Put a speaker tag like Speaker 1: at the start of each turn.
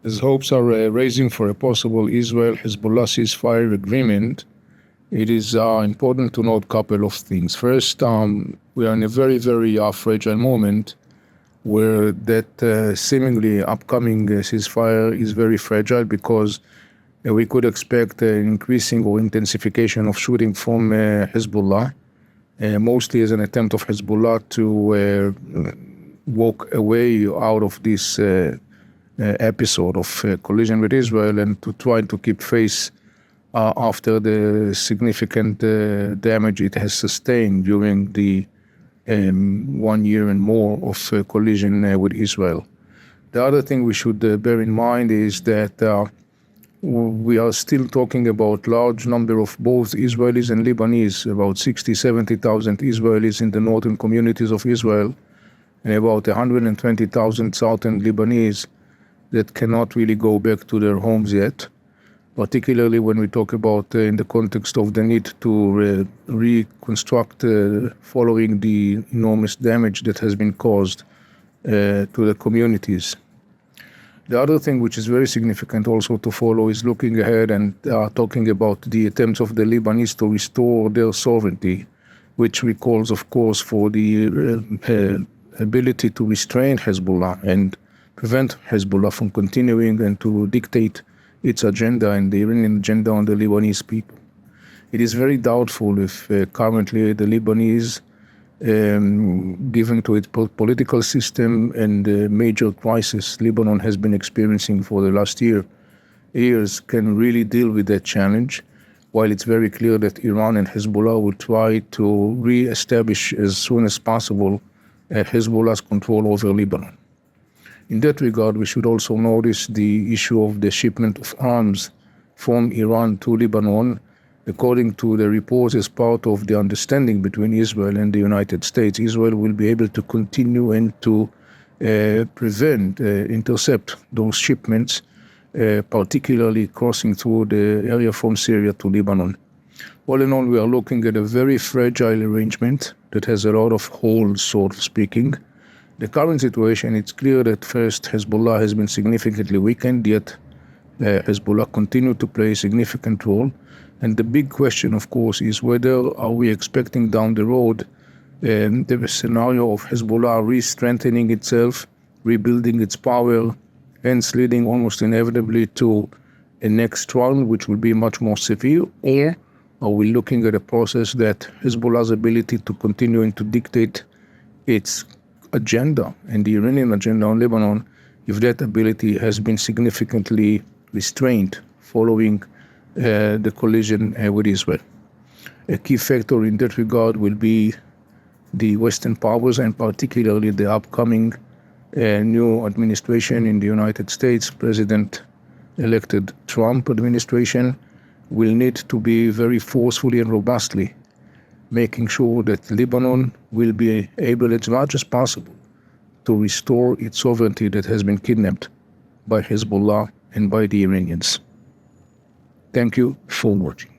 Speaker 1: As hopes are raising for a possible Israel Hezbollah ceasefire agreement, it is important to note a couple of things. First, we are in a very, very fragile moment where that seemingly upcoming ceasefire is very fragile because we could expect an increasing or intensification of shooting from Hezbollah, mostly as an attempt of Hezbollah to walk away out of this episode of collision with Israel and to try to keep face after the significant damage it has sustained during the 1 year and more of collision with Israel. The other thing we should bear in mind is that we are still talking about large number of both Israelis and Lebanese, about 60,000-70,000 Israelis in the northern communities of Israel, and about 120,000 southern Lebanese that cannot really go back to their homes yet, particularly when we talk about in the context of the need to reconstruct following the enormous damage that has been caused to the communities. The other thing which is very significant also to follow is looking ahead and talking about the attempts of the Lebanese to restore their sovereignty, which recalls, of course, for the ability to restrain Hezbollah and prevent Hezbollah from continuing and to dictate its agenda and the Iranian agenda on the Lebanese people. It is very doubtful if currently the Lebanese, given to its political system and the major crisis Lebanon has been experiencing for the last years, can really deal with that challenge, while it's very clear that Iran and Hezbollah will try to re-establish as soon as possible Hezbollah's control over Lebanon. In that regard, we should also notice the issue of the shipment of arms from Iran to Lebanon. According to the reports, as part of the understanding between Israel and the United States, Israel will be able to continue and to intercept those shipments, particularly crossing through the area from Syria to Lebanon. All in all, we are looking at a very fragile arrangement that has a lot of holes, sort of speaking. The current situation, it's clear that first Hezbollah has been significantly weakened, yet Hezbollah continued to play a significant role. And the big question, of course, is whether are we expecting down the road the scenario of Hezbollah re-strengthening itself, rebuilding its power, hence leading almost inevitably to a next round, which will be much more severe, or are we looking at a process that Hezbollah's ability to continue and to dictate its agenda and the Iranian agenda on Lebanon, if that ability has been significantly restrained following the collision with Israel. A key factor in that regard will be the Western powers, and particularly the upcoming new administration in the United States, President-elected Trump administration, will need to be very forcefully and robustly making sure that Lebanon will be able as much as possible to restore its sovereignty that has been kidnapped by Hezbollah and by the Iranians. Thank you for watching.